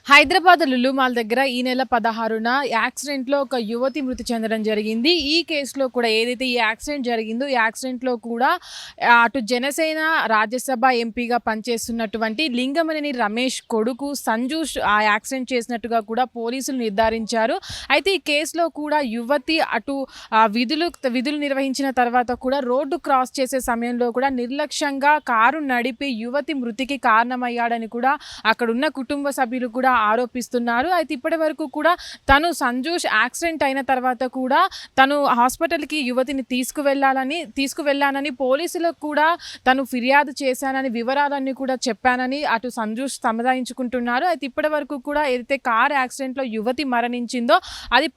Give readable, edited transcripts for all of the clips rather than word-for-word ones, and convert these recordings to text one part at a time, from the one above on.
హైదరాబాద్ లులుమాల్ దగ్గర ఈ నెల 16న యాక్సిడెంట్లో ఒక యువతి మృతి చెందడం జరిగింది. ఈ కేసులో కూడా ఏదైతే ఈ యాక్సిడెంట్ జరిగిందో ఈ యాక్సిడెంట్లో కూడా అటు జనసేన రాజ్యసభ ఎంపీగా పనిచేస్తున్నటువంటి లింగమనేని రమేష్ కొడుకు సంజూష్ ఆ యాక్సిడెంట్ చేసినట్టుగా కూడా పోలీసులు నిర్ధారించారు. అయితే ఈ కేసులో కూడా యువతి అటు విధులు నిర్వహించిన తర్వాత కూడా రోడ్డు క్రాస్ చేసే సమయంలో కూడా నిర్లక్ష్యంగా కారు నడిపి యువతి మృతికి కారణమయ్యాడని కూడా అక్కడున్న కుటుంబ సభ్యులు కూడా ఆరోపిస్తున్నారు. అయితే ఇప్పటి వరకు కూడా తను సంజూష్ యాక్సిడెంట్ అయిన తర్వాత కూడా తను హాస్పిటల్కి యువతిని తీసుకువెళ్ళానని పోలీసులకు కూడా తను ఫిర్యాదు చేశానని వివరాలన్నీ కూడా చెప్పానని అటు సంజూష్ సముదాయించుకుంటున్నారు. అయితే ఇప్పటి వరకు కూడా ఏదైతే కార్ యాక్సిడెంట్లో యువతి మరణించిందో అది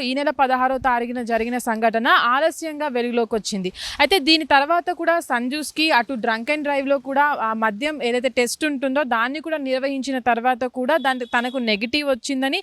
ఈ నెల 16వ తారీఖున జరిగిన సంఘటన ఆలస్యంగా వెలుగులోకి వచ్చింది. అయితే దీని తర్వాత కూడా సంజూష్కి అటు డ్రంక్ అండ్ డ్రైవ్లో కూడా ఆ మద్యం ఏదైతే టెస్ట్ ఉంటుందో దాన్ని కూడా నిర్వహించిన తర్వాత కూడా తనకు నెగిటివ్ వచ్చిందని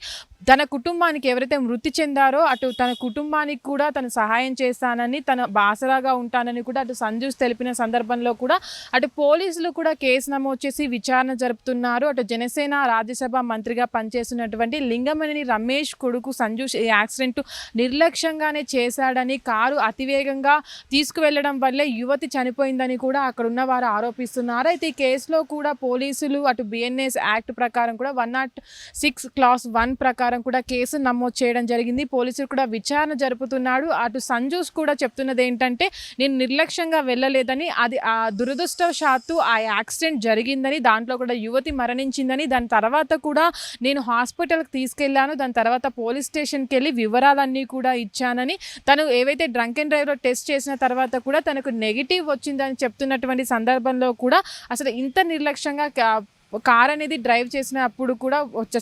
తన కుటుంబానికి ఎవరైతే మృతి చెందారో అటు తన కుటుంబానికి కూడా తను సహాయం చేస్తానని తన బాసరాగా ఉంటానని కూడా అటు సంజూస్ తెలిపిన సందర్భంలో కూడా అటు పోలీసులు కూడా కేసు నమోదు చేసి విచారణ జరుపుతున్నారు. అటు జనసేన రాజ్యసభ మంత్రిగా పనిచేస్తున్నటువంటి లింగమనేని రమేష్ కొడుకు సంజూష్ ఈ యాక్సిడెంట్ నిర్లక్ష్యంగానే చేశాడని కారు అతివేగంగా తీసుకువెళ్లడం వల్లే యువతి చనిపోయిందని కూడా అక్కడ ఉన్న వారు ఆరోపిస్తున్నారు. అయితే ఈ కేసులో కూడా పోలీసులు అటు బిఎన్ఎస్ యాక్ట్ ప్రకారం కూడా 106 క్లాస్ 1 ప్రకారం కూడా కేసు నమోదు చేయడం జరిగింది. పోలీసులు కూడా విచారణ జరుపుతున్నాడు. అటు సంజూస్ కూడా చెప్తున్నది ఏంటంటే నేను నిర్లక్ష్యంగా వెళ్ళలేదని అది ఆ దురదృష్టవశాత్తు ఆ యాక్సిడెంట్ జరిగిందని దాంట్లో కూడా యువతి మరణించిందని దాని తర్వాత కూడా నేను హాస్పిటల్కి తీసుకెళ్లాను దాని తర్వాత పోలీస్ స్టేషన్కి వెళ్ళి వివరాలన్నీ కూడా ఇచ్చానని తను ఏవైతే డ్రంక్ అండ్ డ్రైవ్లో టెస్ట్ చేసిన తర్వాత కూడా తనకు నెగిటివ్ వచ్చిందని చెప్తున్నటువంటి సందర్భంలో కూడా అసలు ఇంత నిర్లక్ష్యంగా కార్ అనేది డ్రైవ్ చేసినప్పుడు కూడా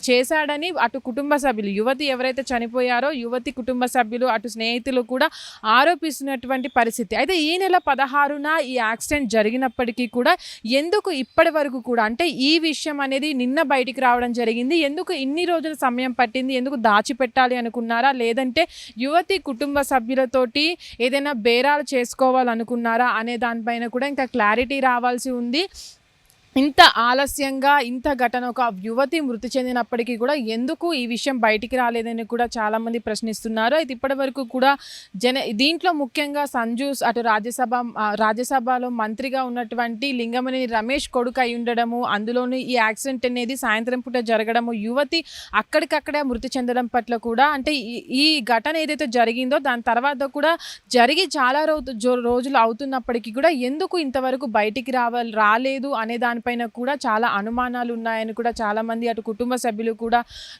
చేశాడని అటు కుటుంబ సభ్యులు యువతి ఎవరైతే చనిపోయారో యువతి కుటుంబ సభ్యులు అటు స్నేహితులు కూడా ఆరోపిస్తున్నటువంటి పరిస్థితి. అయితే ఈ నెల 16న ఈ యాక్సిడెంట్ జరిగినప్పటికీ కూడా ఎందుకు ఇప్పటి వరకు కూడా అంటే ఈ విషయం అనేది నిన్న బయటికి రావడం జరిగింది. ఎందుకు ఇన్ని రోజుల సమయం పట్టింది, ఎందుకు దాచిపెట్టాలి అనుకున్నారా, లేదంటే యువతి కుటుంబ సభ్యులతోటి ఏదైనా బేరాలు చేసుకోవాలనుకున్నారా అనే దానిపైన కూడా ఇంకా క్లారిటీ రావాల్సి ఉంది. ఇంత ఆలస్యంగా ఇంత ఘటన ఒక యువతి మృతి చెందినప్పటికీ కూడా ఎందుకు ఈ విషయం బయటికి రాలేదని కూడా చాలామంది ప్రశ్నిస్తున్నారు. అయితే ఇప్పటి వరకు కూడా దీంట్లో ముఖ్యంగా సంజూస్ అటు రాజ్యసభలో మంత్రిగా ఉన్నటువంటి లింగమనేని రమేష్ కొడుకు అయి ఉండడము, అందులోని ఈ యాక్సిడెంట్ అనేది సాయంత్రం పూట జరగడము, యువతి అక్కడికక్కడే మృతి చెందడం పట్ల కూడా అంటే ఈ ఘటన ఏదైతే జరిగిందో దాని తర్వాత కూడా జరిగి చాలా రోజులు అవుతున్నప్పటికీ కూడా ఎందుకు ఇంతవరకు బయటికి రాలేదు అనే పైన కూడా చాలా అనుమానాలు ఉన్నాయని కూడా చాలా మంది అటు కుటుంబ సభ్యులు కూడా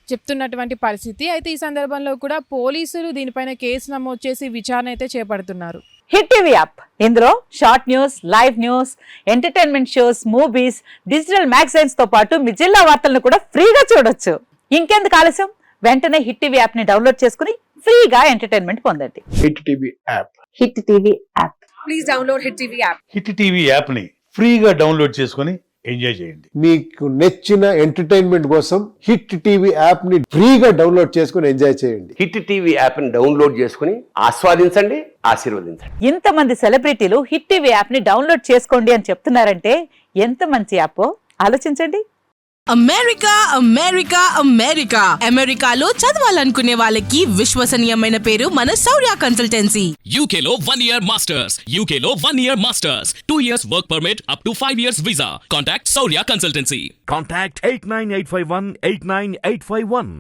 చెప్తున్నటువంటి పరిస్థితి. అయితే ఈ సందర్భంలో కూడా పోలీసులు దీనిపైన కేసు నమోదు చేసి విచారణ అయితే చేపడుతున్నారు. హిట్ టీవీ యాప్ ఇందులో short news, live news, entertainment shows, movies, digital magazines తో పాటు మీ జిల్లా వార్తలను కూడా ఫ్రీగా చూడొచ్చు. ఇంకెందుకు ఆలస్యం, వెంటనే హిట్ టీవీ యాప్ ని డౌన్లోడ్ చేసుకుని ఫ్రీగా ఎంటర్టైన్మెంట్ పొందండి. Hit TV app. Hit TV app. Please download hit TV app. Hit TV app ని ఫ్రీగా డౌన్లోడ్ చేసుకుని ఎంజాయ్ చేయండి. మీకు నచ్చిన ఎంటర్టైన్మెంట్ కోసం హిట్ టీవీ యాప్ ని ఫ్రీగా డౌన్లోడ్ చేసుకుని ఎంజాయ్ చేయండి. హిట్ టీవీ యాప్ ని డౌన్లోడ్ చేసుకుని ఆస్వాదించండి, ఆశీర్వదించండి. ఇంతమంది సెలబ్రిటీలు హిట్ టీవీ యాప్ ని డౌన్లోడ్ చేసుకోండి అని చెప్తున్నారంటే ఎంత మంచి యాప్ ఆలోచించండి. అమెరికా అమెరికా అమెరికా అమెరికాలో చదవాలనుకునే వాళ్ళకి విశ్వసనీయమైన పేరు మన శౌర్య కన్సల్టెన్సీ. UK లో 1 year masters, UK లో 1 year masters, 2 years work permit up to 5 years visa. Contact Saurya Consultancy. Contact 89851 89851.